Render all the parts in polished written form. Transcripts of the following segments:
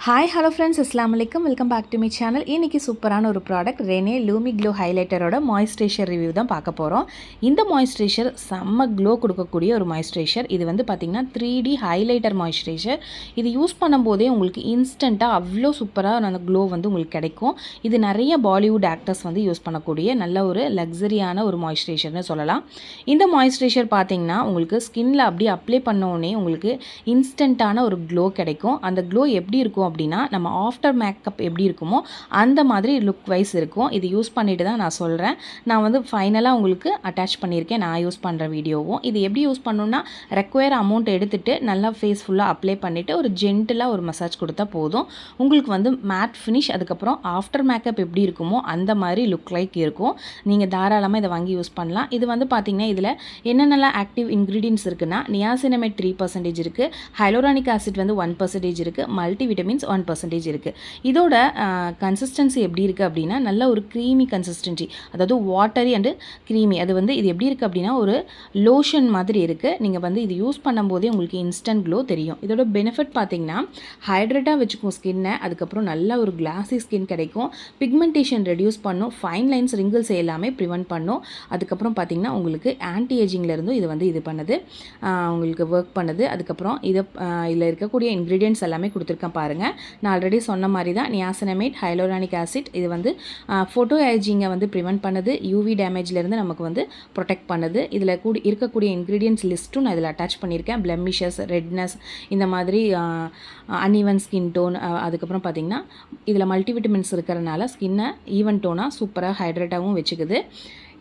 Hi hello friends, அஸ்ஸலாமு அலைக்கும். Welcome back to my channel. இன்றைக்கி சூப்பரான ஒரு ப்ராடக்ட் ரெனே லூமி க்ளோ ஹைலைட்டரோட மாய்ஸ்சரைசர் ரிவ்யூ தான் பார்க்க போகிறோம். இந்த மாய்ஸ்சரைசர் செம்ம க்ளோ கொடுக்கக்கூடிய ஒரு மாய்ஸ்சரைசர். இது வந்து பார்த்திங்கன்னா 3D ஹைலைட்டர் மாய்ஸ்சரைசர். இது யூஸ் பண்ணும்போதே உங்களுக்கு இன்ஸ்டண்ட்டாக அவ்வளோ சூப்பராக அந்த க்ளோ வந்து உங்களுக்கு கிடைக்கும். இது நிறைய பாலிவுட் ஆக்டர்ஸ் வந்து யூஸ் பண்ணக்கூடிய நல்ல ஒரு லக்ஸரியான ஒரு மாய்ஸ்சரைசர்னு சொல்லலாம். இந்த மாய்ஸ்சரைசர் பார்த்திங்கன்னா உங்களுக்கு ஸ்கின்னில் அப்படியே அப்ளை பண்ணோடனே உங்களுக்கு இன்ஸ்டண்ட்டான ஒரு க்ளோ கிடைக்கும். அந்த க்ளோ எப்படி இருக்கும் அப்படின்னா, நம்ம ஆஃப்டர் மேக்கப் எப்படி இருக்குமோ அந்த மாதிரி லுக் வைஸ் இருக்கும். இது யூஸ் பண்ணிட்டு தான் நான் சொல்கிறேன். நான் வந்து ஃபைனலாக உங்களுக்கு அட்டாச் பண்ணியிருக்கேன் நான் யூஸ் பண்ணுற வீடியோவும். இது எப்படி யூஸ் பண்ணணுன்னா, ரெக்வயர் அமௌண்ட் எடுத்துகிட்டு நல்லா ஃபேஸ் ஃபுல்லாக அப்ளை பண்ணிவிட்டு ஒரு ஜென்டிலாக ஒரு மசாஜ் கொடுத்தா போதும். உங்களுக்கு வந்து மேட் ஃபினிஷ், அதுக்கப்புறம் ஆஃப்டர் மேக்கப் எப்படி இருக்குமோ அந்த மாதிரி லுக் லைக் இருக்கும். நீங்கள் தாராளமாக இதை வாங்கி யூஸ் பண்ணலாம். இது வந்து பார்த்திங்கன்னா இதில் என்னென்னலாம் ஆக்டிவ் இன்க்ரீடியன்ட்ஸ் இருக்குன்னா, நியாசினமேட் 3% இருக்குது, ஹைலோரானிக் ஆசிட் வந்து 1% இருக்குது, மல்டி விட்டமின்ஸ் 1% இருக்குது. இதோட கன்சிஸ்டன்சி எப்படி இருக்குது அப்படின்னா, நல்ல ஒரு க்ரீமி கன்சிஸ்டன்சி, அதாவது வாட்டரி அண்டு க்ரீமி. அது வந்து இது எப்படி இருக்குது அப்படின்னா ஒரு லோஷன் மாதிரி இருக்குது. நீங்கள் வந்து இது யூஸ் பண்ணும்போதே உங்களுக்கு இன்ஸ்டன்ட் க்ளோ தெரியும். இதோட பெனிஃபிட் பார்த்திங்கன்னா, ஹைட்ரேட்டாக வச்சுக்கும் ஸ்கின்னை, அதுக்கப்புறம் நல்ல ஒரு கிளாஸி ஸ்கின் கிடைக்கும், பிக்மெண்டேஷன் ரெடியூஸ் பண்ணும், ஃபைன் லைன்ஸ் ரிங்கிள்ஸ் எல்லாமே ப்ரிவென்ட் பண்ணும். அதுக்கப்புறம் பார்த்திங்கன்னா உங்களுக்கு ஆன்டி ஏஜிங்லேருந்தும் இது வந்து இது பண்ணுது, உங்களுக்கு ஒர்க் பண்ணுது. அதுக்கப்புறம் இதில் இருக்கக்கூடிய இன்க்ரீடியன்ட்ஸ் எல்லாமே கொடுத்துருக்கேன் பாருங்கள். நான் ஆல்ரெடி சொன்ன மாதிரி தான் நியாசினமேட், ஹைலோரானிக் ஆசிட். இது வந்து ஃபோட்டோ ஏஜிங்கை வந்து ப்ரிவென்ட் பண்ணுது, யூவி டேமேஜ்லேருந்து நமக்கு வந்து ப்ரொடெக்ட் பண்ணுது. இதில் இருக்கக்கூடிய இன்க்ரீடியன்ட்ஸ் லிஸ்ட்டும் நான் இதில் அட்டாச் பண்ணியிருக்கேன். பிளெமிஷஸ், ரெட்னஸ், இந்த மாதிரி அன்இவன் ஸ்கின் டோன், அதுக்கப்புறம் பார்த்திங்கன்னா இதில் மல்டிவிட்டமின்ஸ் இருக்கிறனால ஸ்கின்னை ஈவன் டோனாக சூப்பராக ஹைட்ரேட்டாகவும் வச்சுக்குது.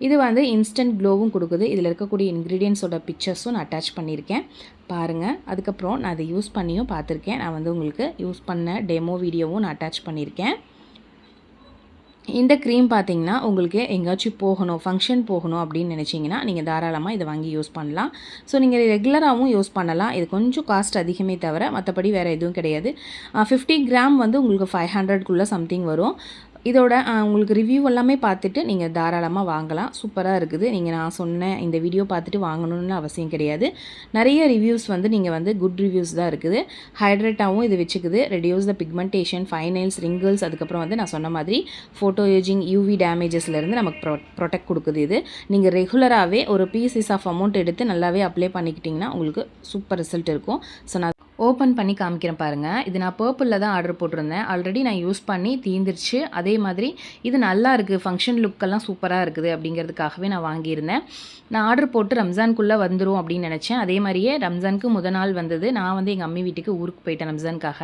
இது வந்து இன்ஸ்டன்ட் க்ளோவும் கொடுக்குது. இதில் இருக்கக்கூடிய இன்க்ரீடியன்ஸோட பிக்சர்ஸும் நான் அட்டாச் பண்ணியிருக்கேன் பாருங்கள். அதுக்கப்புறம் நான் அதை யூஸ் பண்ணியும் பார்த்துருக்கேன். நான் வந்து உங்களுக்கு யூஸ் பண்ண டெமோ வீடியோவும் நான் அட்டாச் பண்ணியிருக்கேன். இந்த க்ரீம் பார்த்திங்கன்னா உங்களுக்கு எங்கேயாச்சும் போகணும், ஃபங்க்ஷன் போகணும் அப்படின்னு நினச்சிங்கன்னா நீங்கள் தாராளமாக இதை வாங்கி யூஸ் பண்ணலாம். ஸோ நீங்கள் ரெகுலராகவும் யூஸ் பண்ணலாம். இது கொஞ்சம் காஸ்ட் அதிகமே தவிர மற்றபடி வேறு எதுவும் கிடையாது. 50 கிராம் வந்து உங்களுக்கு 500க்குள்ளே சம்திங் வரும். இதோட உங்களுக்கு ரிவ்யூ எல்லாமே பார்த்துட்டு நீங்கள் தாராளமாக வாங்கலாம். சூப்பராக இருக்குது. நீங்கள் நான் சொன்ன இந்த வீடியோ பார்த்துட்டு வாங்கணும்னு அவசியம் கிடையாது. நிறைய ரிவ்யூஸ் வந்து நீங்கள் வந்து குட் ரிவ்யூஸ் தான் இருக்குது. ஹைட்ரேட்டாகவும் இது வச்சுக்குது, reduce the pigmentation, fine lines, wrinkles, அதுக்கப்புறம் வந்து நான் சொன்ன மாதிரி ஃபோட்டோ ஏஜிங், யூவி டேமேஜஸ்லேருந்து நமக்கு ப்ரொடெக்ட் கொடுக்குது. இது நீங்கள் ரெகுலராகவே ஒரு பீசஸ் ஆஃப் அமௌண்ட் எடுத்து நல்லாவே அப்ளை பண்ணிக்கிட்டிங்கன்னா உங்களுக்கு சூப்பர் ரிசல்ட் இருக்கும். ஸோ நான் ஓப்பன் பண்ணி காமிக்கிறேன் பாருங்கள். இது நான் பர்பிளில் தான் ஆர்டர் போட்டிருந்தேன். ஆல்ரெடி நான் யூஸ் பண்ணி தீந்துருச்சு. அதே மாதிரி இது நல்லா இருக்குது, ஃபங்க்ஷன் லுக்கெல்லாம் சூப்பராக இருக்குது அப்படிங்கிறதுக்காகவே நான் வாங்கியிருந்தேன். நான் ஆர்டர் போட்டு ரம்ஜானுக்குள்ளே வந்துடும் அப்படின்னு நினச்சேன். அதே மாதிரியே ரம்ஜானுக்கு முதல் நாள் வந்தது. நான் வந்து எங்கள் அம்மி வீட்டுக்கு ஊருக்கு போயிட்டேன் ரம்ஜானுக்காக.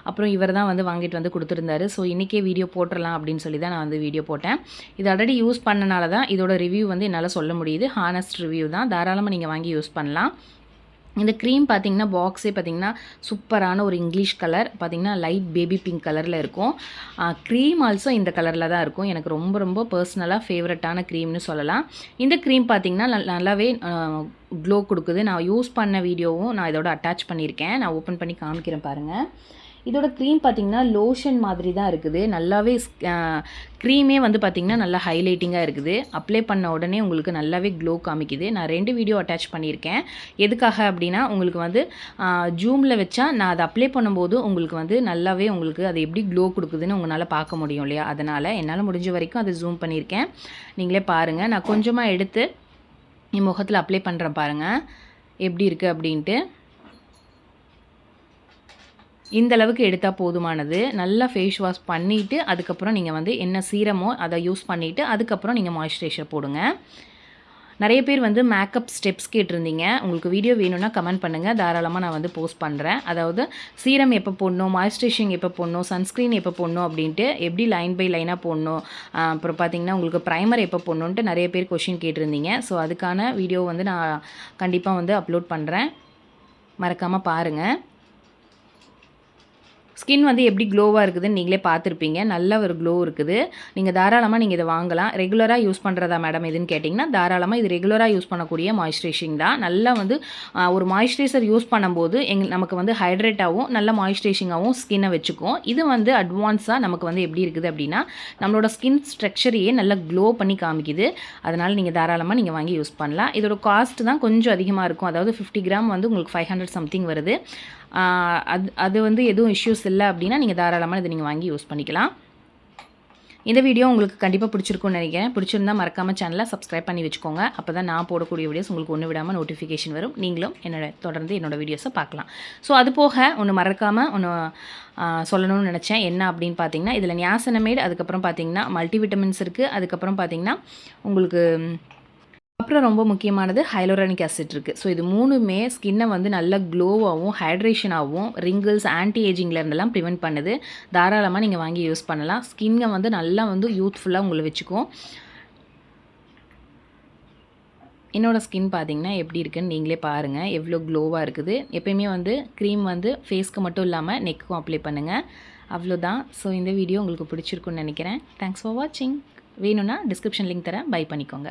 அப்புறம் இவர் தான் வந்து வாங்கிட்டு வந்து கொடுத்துருந்தாரு. ஸோ இன்றைக்கே வீடியோ போட்டுடலாம் அப்படின்னு சொல்லி தான் நான் வந்து வீடியோ போட்டேன். இது ஆல்ரெடி யூஸ் பண்ணனால தான் இதோட ரிவ்யூ வந்து என்னால் சொல்ல முடியுது. ஹானஸ்ட் ரிவ்யூ தான். தாராளமாக நீங்கள் வாங்கி யூஸ் பண்ணலாம். இந்த க்ரீம் பார்த்திங்கன்னா பாக்ஸே பார்த்திங்கன்னா சூப்பரான ஒரு இங்கிலீஷ் கலர், பார்த்திங்கன்னா லைட் பேபி பிங்க் கலரில் இருக்கும். க்ரீம் ஆல்சோ இந்த கலரில் தான் இருக்கும். எனக்கு ரொம்ப ரொம்ப பர்சனலாக ஃபேவரட்டான க்ரீம்னு சொல்லலாம். இந்த க்ரீம் பார்த்திங்கன்னா நல்லாவே க்ளோ கொடுக்குது. நான் யூஸ் பண்ண வீடியோவும் நான் இதோட அட்டாச் பண்ணியிருக்கேன். நான் ஓப்பன் பண்ணி காமிக்கிறேன் பாருங்கள். இதோட க்ரீம் பார்த்திங்கன்னா லோஷன் மாதிரி தான் இருக்குது. நல்லாவே க்ரீமே வந்து பார்த்திங்கன்னா நல்லா ஹைலைட்டிங்காக இருக்குது. அப்ளை பண்ண உடனே உங்களுக்கு நல்லாவே க்ளோ காமிக்குது. நான் 2 வீடியோ அட்டாச் பண்ணியிருக்கேன். எதுக்காக அப்படின்னா, உங்களுக்கு வந்து ஜூமில் வச்சா நான் அதை அப்ளை பண்ணும்போது உங்களுக்கு வந்து நல்லாவே உங்களுக்கு அது எப்படி க்ளோ கொடுக்குதுன்னு உங்களால் பார்க்க முடியும் இல்லையா? அதனால் என்னால் முடிஞ்ச வரைக்கும் அதை ஜூம் பண்ணியிருக்கேன். நீங்களே பாருங்கள். நான் கொஞ்சமாக எடுத்து என் முகத்தில் அப்ளை பண்ணுறேன் பாருங்கள் எப்படி இருக்குது அப்படின்ட்டு. இந்த அளவுக்கு எடுத்தால் போதுமானது. நல்லா ஃபேஸ் வாஷ் பண்ணிவிட்டு அதுக்கப்புறம் நீங்கள் வந்து என்ன சீரமோ அதை யூஸ் பண்ணிவிட்டு அதுக்கப்புறம் நீங்கள் மாய்ஸ்சரைசர் போடுங்க. நிறைய பேர் வந்து மேக்கப் ஸ்டெப்ஸ் கேட்டிருந்தீங்க. உங்களுக்கு வீடியோ வேணும்னா கமெண்ட் பண்ணுங்கள், தாராளமாக நான் வந்து போஸ்ட் பண்ணுறேன். அதாவது சீரம் எப்போ போடணும், மாய்ஸ்சரைசிங் எப்போ போடணும், சன்ஸ்க்ரீன் எப்போ போடணும் அப்படின்ட்டு, எப்படி லைன் பை லைனாக போடணும், அப்புறம் பார்த்திங்கன்னா உங்களுக்கு ப்ரைமர் எப்போ போடணுன்ட்டு நிறைய பேர் கொஷின் கேட்டிருந்தீங்க. ஸோ அதுக்கான வீடியோ வந்து நான் கண்டிப்பாக வந்து அப்லோட் பண்ணுறேன். மறக்காமல் பாருங்கள். ஸ்கின் வந்து எப்படி க்ளோவாக இருக்குதுன்னு நீங்களே பார்த்துருப்பீங்க. நல்ல ஒரு க்ளோ இருக்குது. நீங்கள் தாராளமாக நீங்கள் இதை வாங்கலாம். ரெகுலராக யூஸ் பண்ணுறதா மேடம் எதுன்னு கேட்டிங்கன்னா, தாராளமாக இது ரெகுலராக யூஸ் பண்ணக்கூடிய மாய்ஸ்சரைசிங் தான். நல்லா வந்து ஒரு மாய்ஸ்சரைசர் யூஸ் பண்ணும்போது நமக்கு வந்து ஹைட்ரேட்டாகவும் நல்ல மாய்ஸ்சரைசிங்காகவும் ஸ்கின்னை வச்சுக்கும். இது வந்து அட்வான்ஸாக நமக்கு வந்து எப்படி இருக்குது அப்படின்னா, நம்மளோட ஸ்கின் ஸ்ட்ரக்சரையே நல்லா க்ளோ பண்ணி காமிக்குது. அதனால் நீங்கள் தாராளமாக நீங்கள் வாங்கி யூஸ் பண்ணலாம். இதோட காஸ்ட் தான் கொஞ்சம் அதிகமாக இருக்கும். அதாவது 50 கிராம் வந்து உங்களுக்கு 500 சம்திங் வருது. அது வந்து எதுவும் இஷ்யூஸ் இல்லை அப்படின்னா நீங்கள் தாராளமாக இதை நீங்கள் வாங்கி யூஸ் பண்ணிக்கலாம். இந்த வீடியோ உங்களுக்கு கண்டிப்பாக பிடிச்சிருக்கும்னு நினைக்கிறேன். பிடிச்சிருந்தா மறக்காமல் சேனலை சப்ஸ்கிரைப் பண்ணி வச்சுக்கோங்க. அப்போ தான் நான் போடக்கூடிய வீடியோஸ் உங்களுக்கு ஒன்று விடாமல் நோட்டிஃபிகேஷன் வரும். நீங்களும் தொடர்ந்து என்னோடய வீடியோஸை பார்க்கலாம். ஸோ அது போக ஒன்று மறக்காமல் சொல்லணும்னு நினச்சேன். என்ன அப்படின்னு பார்த்தீங்கன்னா, இதில் நியாசனமேடு, அதுக்கப்புறம் பார்த்தீங்கன்னா மல்டிவிட்டமின்ஸ் இருக்குது. அதுக்கப்புறம் பார்த்தீங்கன்னா உங்களுக்கு அப்புறம் ரொம்ப முக்கியமானது ஹைலோரானிக் ஆசிட் இருக்குது. ஸோ இது 3மே ஸ்கின்னை வந்து நல்ல க்ளோவாகவும் ஹைட்ரேஷனாகவும் ரிங்கிள்ஸ் ஆன்டி ஏஜிங்லேருந்தெல்லாம் ப்ரிவெண்ட் பண்ணுது. தாராளமாக நீங்கள் வாங்கி யூஸ் பண்ணலாம். ஸ்கின்னை வந்து நல்லா வந்து யூத்ஃபுல்லாக உங்களை வச்சுக்கும். என்னோடய ஸ்கின் பார்த்தீங்கன்னா எப்படி இருக்குன்னு நீங்களே பாருங்கள். எவ்வளோ க்ளோவாக இருக்குது. எப்பயுமே வந்து க்ரீம் வந்து ஃபேஸ்க்கு மட்டும் இல்லாமல் நெக்குக்கும் அப்ளை பண்ணுங்கள். அவ்வளோதான். ஸோ இந்த வீடியோ உங்களுக்கு பிடிச்சிருக்குன்னு நினைக்கிறேன். தேங்க்ஸ் ஃபார் வாட்சிங். வேணும்னா டிஸ்கிரிப்ஷன் லிங்க் தரேன், பை பண்ணிக்கோங்க.